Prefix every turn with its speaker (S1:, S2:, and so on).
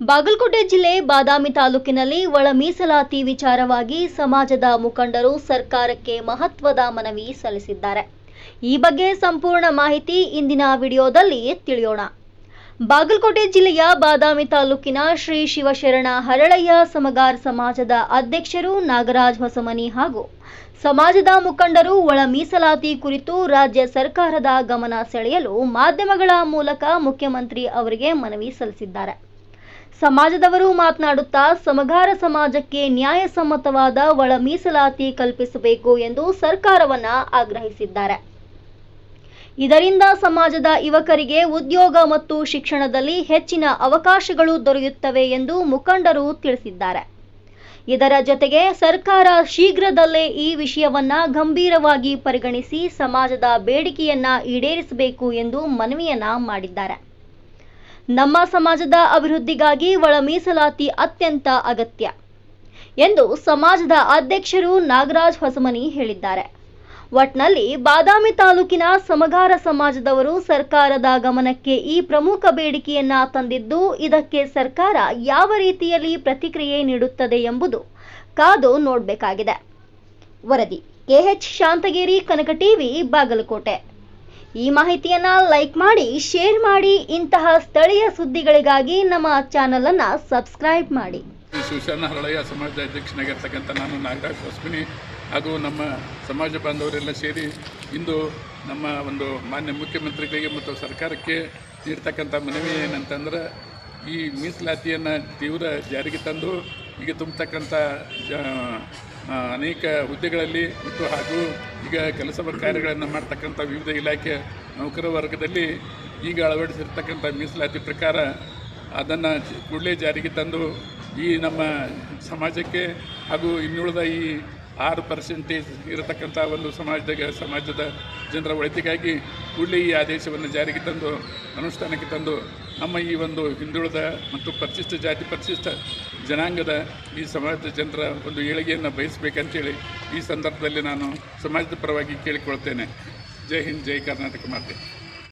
S1: ಬಾಗಲಕೋಟೆ ಜಿಲ್ಲೆ ಬಾದಾಮಿ ತಾಲೂಕಿನಲ್ಲಿ ಒಳ ಮೀಸಲಾತಿ ವಿಚಾರವಾಗಿ ಸಮಾಜದ ಮುಖಂಡರು ಸರ್ಕಾರಕ್ಕೆ ಮಹತ್ವದ ಮನವಿ ಸಲ್ಲಿಸಿದ್ದಾರೆ. ಈ ಬಗ್ಗೆ ಸಂಪೂರ್ಣ ಮಾಹಿತಿ ಇಂದಿನ ವಿಡಿಯೋದಲ್ಲಿ ತಿಳಿಯೋಣ. ಬಾಗಲಕೋಟೆ ಜಿಲ್ಲೆಯ ಬಾದಾಮಿ ತಾಲೂಕಿನ ಶ್ರೀ ಶಿವಶರಣ ಹರಳಯ್ಯ ಸಮಗಾರ ಸಮಾಜದ ಅಧ್ಯಕ್ಷರು ನಾಗರಾಜ್ ಹೊಸಮನಿ ಹಾಗೂ ಸಮಾಜದ ಮುಖಂಡರು ಒಳ ಮೀಸಲಾತಿ ಕುರಿತು ರಾಜ್ಯ ಸರ್ಕಾರದ ಗಮನ ಸೆಳೆಯಲು ಮಾಧ್ಯಮಗಳ ಮೂಲಕ ಮುಖ್ಯಮಂತ್ರಿ ಅವರಿಗೆ ಮನವಿ ಸಲ್ಲಿಸಿದ್ದಾರೆ. ಸಮಾಜದವರು ಮಾತನಾಡುತ್ತಾ ಸಮಗಾರ ಸಮಾಜಕ್ಕೆ ನ್ಯಾಯಸಮ್ಮತವಾದ ಒಳ ಮೀಸಲಾತಿ ಕಲ್ಪಿಸಬೇಕು ಎಂದು ಸರ್ಕಾರವನ್ನ ಆಗ್ರಹಿಸಿದ್ದಾರೆ. ಇದರಿಂದ ಸಮಾಜದ ಯುವಕರಿಗೆ ಉದ್ಯೋಗ ಮತ್ತು ಶಿಕ್ಷಣದಲ್ಲಿ ಹೆಚ್ಚಿನ ಅವಕಾಶಗಳು ದೊರೆಯುತ್ತವೆ ಎಂದು ಮುಖಂಡರು ತಿಳಿಸಿದ್ದಾರೆ. ಇದರ ಜೊತೆಗೆ ಸರ್ಕಾರ ಶೀಘ್ರದಲ್ಲೇ ಈ ವಿಷಯವನ್ನ ಗಂಭೀರವಾಗಿ ಪರಿಗಣಿಸಿ ಸಮಾಜದ ಬೇಡಿಕೆಯನ್ನ ಈಡೇರಿಸಬೇಕು ಎಂದು ಮನವಿಯನ್ನ ಮಾಡಿದ್ದಾರೆ. ನಮ್ಮ ಸಮಾಜದ ಅಭಿವೃದ್ಧಿಗಾಗಿ ಒಳ ಮೀಸಲಾತಿ ಅತ್ಯಂತ ಅಗತ್ಯ ಎಂದು ಸಮಾಜದ ಅಧ್ಯಕ್ಷರು ನಾಗರಾಜ್ ಹೊಸಮನಿ ಹೇಳಿದ್ದಾರೆ. ಒಟ್ನಲ್ಲಿ ಬಾದಾಮಿ ತಾಲೂಕಿನ ಸಮಗಾರ ಸಮಾಜದವರು ಸರ್ಕಾರದ ಗಮನಕ್ಕೆ ಈ ಪ್ರಮುಖ ಬೇಡಿಕೆಯನ್ನ ತಂದಿದ್ದು, ಇದಕ್ಕೆ ಸರ್ಕಾರ ಯಾವ ರೀತಿಯಲ್ಲಿ ಪ್ರತಿಕ್ರಿಯೆ ನೀಡುತ್ತದೆ ಎಂಬುದು ಕಾದು ನೋಡಬೇಕಾಗಿದೆ. ವರದಿ ಕೆಎಚ್ ಶಾಂತಗೇರಿ, ಕನಕ ಟಿವಿ, ಬಾಗಲಕೋಟೆ. ಈ ಮಾಹಿತಿಯನ್ನ ಲೈಕ್ ಮಾಡಿ, ಶೇರ್ ಮಾಡಿ. ಇಂತಹ ಸ್ಥಳೀಯ ಸುದ್ದಿಗಳಿಗಾಗಿ ನಮ್ಮ ಚಾನೆಲ್ ಅನ್ನ ಸಬ್ಸ್ಕ್ರೈಬ್ ಮಾಡಿ.
S2: ಶಿವಶರಣ ಹರಳಯ್ಯ ಸಮಾಜದ ಅಧ್ಯಕ್ಷನಾಗಿರ್ತಕ್ಕಂಥ ನಾನು ನಾಗರಾಜ್ ಹೊಸಮನಿ ಹಾಗೂ ನಮ್ಮ ಸಮಾಜ ಬಾಂಧವರೆಲ್ಲ ಸೇರಿ ಇಂದು ನಮ್ಮ ಒಂದು ಮಾನ್ಯ ಮುಖ್ಯಮಂತ್ರಿಗಳಿಗೆ ಮತ್ತು ಸರ್ಕಾರಕ್ಕೆ ನೀಡ್ತಕ್ಕಂಥ ಮನವಿ ಏನಂತಂದ್ರೆ, ಈ ಮೀಸಲಾತಿಯನ್ನು ತೀವ್ರ ಜಾರಿಗೆ ತಂದು ಈಗ ತುಂಬತಕ್ಕಂಥ ಅನೇಕ ಹುದ್ದೆಗಳಲ್ಲಿ ಮತ್ತು ಹಾಗೂ ಈಗ ಕೆಲಸ ಕಾರ್ಯಗಳನ್ನು ಮಾಡ್ತಕ್ಕಂಥ ವಿವಿಧ ಇಲಾಖೆ ನೌಕರ ವರ್ಗದಲ್ಲಿ ಈಗ ಅಳವಡಿಸಿರ್ತಕ್ಕಂಥ ಮೀಸಲಾತಿ ಪ್ರಕಾರ ಅದನ್ನು ಕೂಡಲೇ ಜಾರಿಗೆ ತಂದು ಈ ನಮ್ಮ ಸಮಾಜಕ್ಕೆ ಹಾಗೂ ಇನ್ನುಳಿದ ಈ 6% ಇರತಕ್ಕಂಥ ಒಂದು ಸಮಾಜದ ಜನರ ಒಳಿತಿಗಾಗಿ ಕೂಡಲೇ ಈ ಆದೇಶವನ್ನು ಜಾರಿಗೆ ತಂದು ಅನುಷ್ಠಾನಕ್ಕೆ ತಂದು ನಮ್ಮ ಈ ಒಂದು ಹಿಂದುಳಿದ ಮತ್ತು ಪರಿಶಿಷ್ಟ ಜಾತಿ ಪರಿಶಿಷ್ಟ ಜನಾಂಗದ ಈ ಸಮಾಜದ ಜನರ ಒಂದು ಏಳಿಗೆಯನ್ನು ಬಯಸಬೇಕಂತೇಳಿ ಈ ಸಂದರ್ಭದಲ್ಲಿ ನಾನು ಸಮಾಜದ ಪರವಾಗಿ ಕೇಳಿಕೊಳ್ತೇನೆ. ಜೈ ಹಿಂದ್, ಜೈ ಕರ್ನಾಟಕ ಮಾತೆ.